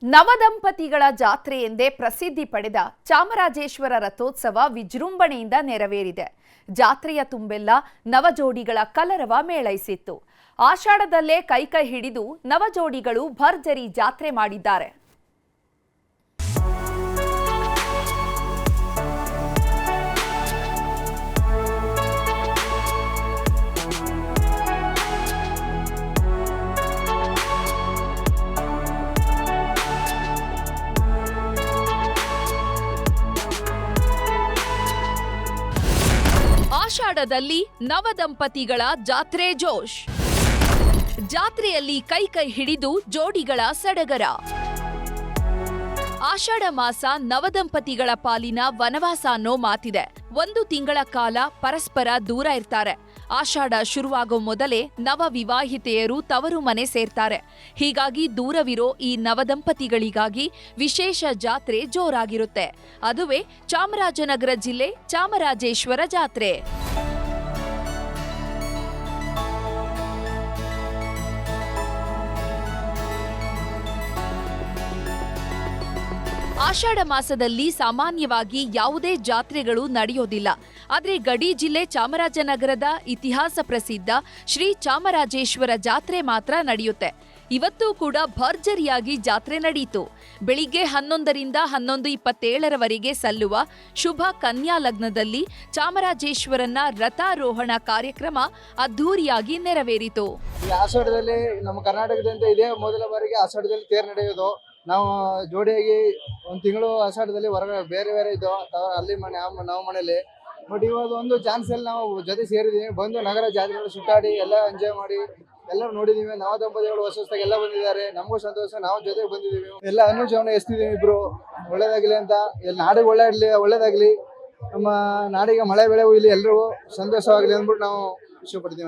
ನವದಂಪತಿಗಳ ಜಾತ್ರೆ ಎಂದೇ ಪ್ರಸಿದ್ಧಿ ಪಡೆದ ಚಾಮರಾಜೇಶ್ವರ ರಥೋತ್ಸವ ವಿಜೃಂಭಣೆಯಿಂದ ನೆರವೇರಿದೆ. ಜಾತ್ರೆಯ ತುಂಬೆಲ್ಲ ನವಜೋಡಿಗಳ ಕಲರವ ಮೇಳೈಸಿತ್ತು. ಆಷಾಢದಲ್ಲೇ ಕೈ ಹಿಡಿದು ನವಜೋಡಿಗಳು ಭರ್ಜರಿ ಜಾತ್ರೆ ಮಾಡಿದ್ದಾರೆ. ಆಷಾಢದಲ್ಲಿ ನವದಂಪತಿಗಳ ಜಾತ್ರೆ ಜೋಶ್. ಜಾತ್ರೆಯಲ್ಲಿ ಕೈ ಹಿಡಿದು ಜೋಡಿಗಳ ಸಡಗರ. ಆಷಾಢ ಮಾಸ ನವದಂಪತಿಗಳ ಪಾಲಿನ ವನವಾಸ ಅನ್ನೋ ಮಾತಿದೆ. 1 ತಿಂಗಳ ಕಾಲ ಪರಸ್ಪರ ದೂರ ಇರ್ತಾರೆ. ಆಷಾಢ ಶುರುವಾಗೋ ಮೊದಲೇ ನವ ವಿವಾಹಿತೆಯರು ತವರು ಮನೆ ಸೇರ್ತಾರೆ. ಹೀಗಾಗಿ ದೂರವಿರೋ ಈ ನವದಂಪತಿಗಳಿಗಾಗಿ ವಿಶೇಷ ಜಾತ್ರೆ ಜೋರಾಗಿರುತ್ತೆ. ಅದುವೇ ಚಾಮರಾಜನಗರ ಜಿಲ್ಲೆ ಚಾಮರಾಜೇಶ್ವರ ಜಾತ್ರೆ. ಆಷಾಢ ಮಾಸದಲ್ಲಿ ಸಾಮಾನ್ಯವಾಗಿ ಯಾವುದೇ ಜಾತ್ರೆಗಳು ನಡೆಯೋದಿಲ್ಲ. ಆದರೆ ಗಡಿ ಜಿಲ್ಲೆ ಚಾಮರಾಜನಗರದ ಇತಿಹಾಸ ಪ್ರಸಿದ್ಧ ಶ್ರೀ ಚಾಮರಾಜೇಶ್ವರ ಜಾತ್ರೆ ಮಾತ್ರ ನಡೆಯುತ್ತೆ. ಇವತ್ತೂ ಕೂಡ ಭರ್ಜರಿಯಾಗಿ ಜಾತ್ರೆ ನಡೆಯಿತು. ಬೆಳಿಗ್ಗೆ 11ರಿಂದ 11:27 ಸಲ್ಲುವ ಶುಭ ಕನ್ಯಾ ಲಗ್ನದಲ್ಲಿ ಚಾಮರಾಜೇಶ್ವರನ ರಥಾರೋಹಣ ಕಾರ್ಯಕ್ರಮ ಅದ್ಧೂರಿಯಾಗಿ ನೆರವೇರಿತು. ಆಷಾಢದಲ್ಲಿ ನಮ್ಮ ಕರ್ನಾಟಕದಿಂದ ಇದೇ ಮೊದಲ ಬಾರಿಗೆ ಆಷಾಢದಲ್ಲಿ ತೇರು ನಡೆಯೋದು. ನಾವು ಜೋಡಿಯಾಗಿ 1 ತಿಂಗಳು ಆಷಾಢದಲ್ಲಿ ಹೊರಗಡೆ ಬೇರೆ ಇದ್ದೋ ಅಲ್ಲಿ ನಾವು ಮನೇಲಿ ಬಟ್ ಇವಾಗ ಒಂದು ಚಾನ್ಸಲ್ಲಿ ನಾವು ಜೊತೆ ಸೇರಿದೀವಿ. ಬಂದು ನಗರ ಜಾತ್ರೆಗಳು ಸುತ್ತಾಡಿ ಎಲ್ಲ ಎಂಜಾಯ್ ಮಾಡಿ ಎಲ್ಲರೂ ನೋಡಿದೀವಿ. ನವ ದಂಪತಿಗಳು ಹೊಸದಾಗಿ ಎಲ್ಲ ಬಂದಿದ್ದಾರೆ. ನಮಗೂ ಸಂತೋಷ, ನಾವು ಜೊತೆಗೆ ಬಂದಿದ್ದೀವಿ. ಎಲ್ಲ ಅನುಜವನ್ನ ಎಸ್ತಿದೀವಿ. ಇಬ್ರು ಒಳ್ಳೇದಾಗ್ಲಿ ಅಂತ, ಎಲ್ಲ ನಾಡಿಗೆ ಒಳ್ಳೇದಾಗ್ಲಿ, ನಮ್ಮ ನಾಡಿಗೆ ಮಳೆ ಬೆಳೆ ಇಲ್ಲಿ ಎಲ್ಲರಿಗೂ ಸಂತೋಷವಾಗಲಿ ಅಂದ್ಬಿಟ್ಟು ನಾವು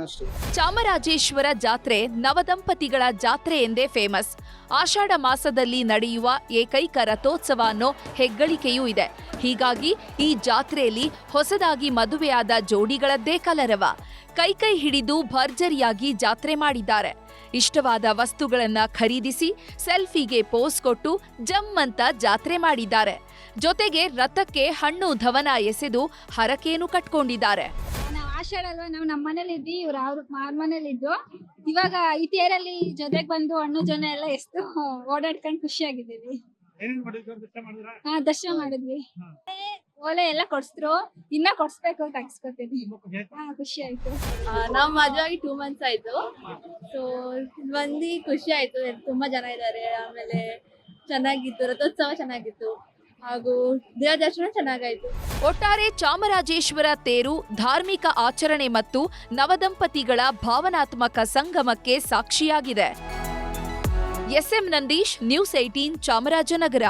ಅಷ್ಟೇ. ಚಾಮರಾಜೇಶ್ವರ ಜಾತ್ರೆ ನವದಂಪತಿಗಳ ಜಾತ್ರೆ ಎಂದೇ ಫೇಮಸ್. ಆಷಾಢ ಮಾಸದಲ್ಲಿ ನಡೆಯುವ ಏಕೈಕ ರಥೋತ್ಸವ ಅನ್ನೋ ಹೆಗ್ಗಳಿಕೆಯೂ ಇದೆ. ಹೀಗಾಗಿ ಈ ಜಾತ್ರೆಯಲ್ಲಿ ಹೊಸದಾಗಿ ಮದುವೆಯಾದ ಜೋಡಿಗಳದ್ದೇ ಕಲರವ. ಕೈ ಹಿಡಿದು ಭರ್ಜರಿಯಾಗಿ ಜಾತ್ರೆ ಮಾಡಿದ್ದಾರೆ. ಇಷ್ಟವಾದ ವಸ್ತುಗಳನ್ನ ಖರೀದಿಸಿ ಸೆಲ್ಫಿಗೆ ಪೋಸ್ ಕೊಟ್ಟು ಜಮ್ ಅಂತ ಜಾತ್ರೆ ಮಾಡಿದ್ದಾರೆ. ಜೊತೆಗೆ ರಥಕ್ಕೆ ಹಣ್ಣು ಧವನ ಎಸೆದು ಹರಕೇನು ಕಟ್ಕೊಂಡಿದ್ದಾರೆ. ಆಷಾಢ ಅಲ್ವಾ, ನಾವು ನಮ್ಮ ಮನೇಲಿ ಇದ್ವಿ, ಇವ್ರು ಅವ್ರ ಮನೇಲಿ ಇದ್ದು. ಇವಾಗ ಈ ತೇರಲ್ಲಿ ಜೊತೆಗೆ ಬಂದು ಹಣ್ಣು ಜನ ಎಲ್ಲ ಎಷ್ಟು ಓಡಾಡ್ಕೊಂಡು ಖುಷಿಯಾಗಿದ್ದೀವಿ. ದರ್ಶನ ಮಾಡಿದ್ವಿ. ಓಲೆ ಎಲ್ಲ ಕೊಡ್ಸಿದ್ರು, ಇನ್ನ ಕೊಡ್ಸ್ಬೇಕು ತಗ್ಸ್ಕೊತೀನಿ. ಖುಷಿ ಆಯ್ತು. ನಾವ್ ಮದ್ವೆ ಆಗಿ 2 ಮಂತ್ಸ್ ಆಯ್ತು. ಸೊ ಬಂದು ಖುಷಿ ಆಯ್ತು. ತುಂಬಾ ಜನ ಇದ್ದಾರೆ. ಆಮೇಲೆ ಚೆನ್ನಾಗಿತ್ತು, ರಥೋತ್ಸವ ಚೆನ್ನಾಗಿತ್ತು ಹಾಗೂ ದೇವದರ್ಶನ ಚೆನ್ನಾಗಾಯ್ತು. ಒಟ್ಟಾರೆ ಚಾಮರಾಜೇಶ್ವರ ತೇರು ಧಾರ್ಮಿಕ ಆಚರಣೆ ಮತ್ತು ನವದಂಪತಿಗಳ ಭಾವನಾತ್ಮಕ ಸಂಗಮಕ್ಕೆ ಸಾಕ್ಷಿಯಾಗಿದೆ. SM Nandish, news 18 Chamarajanagar.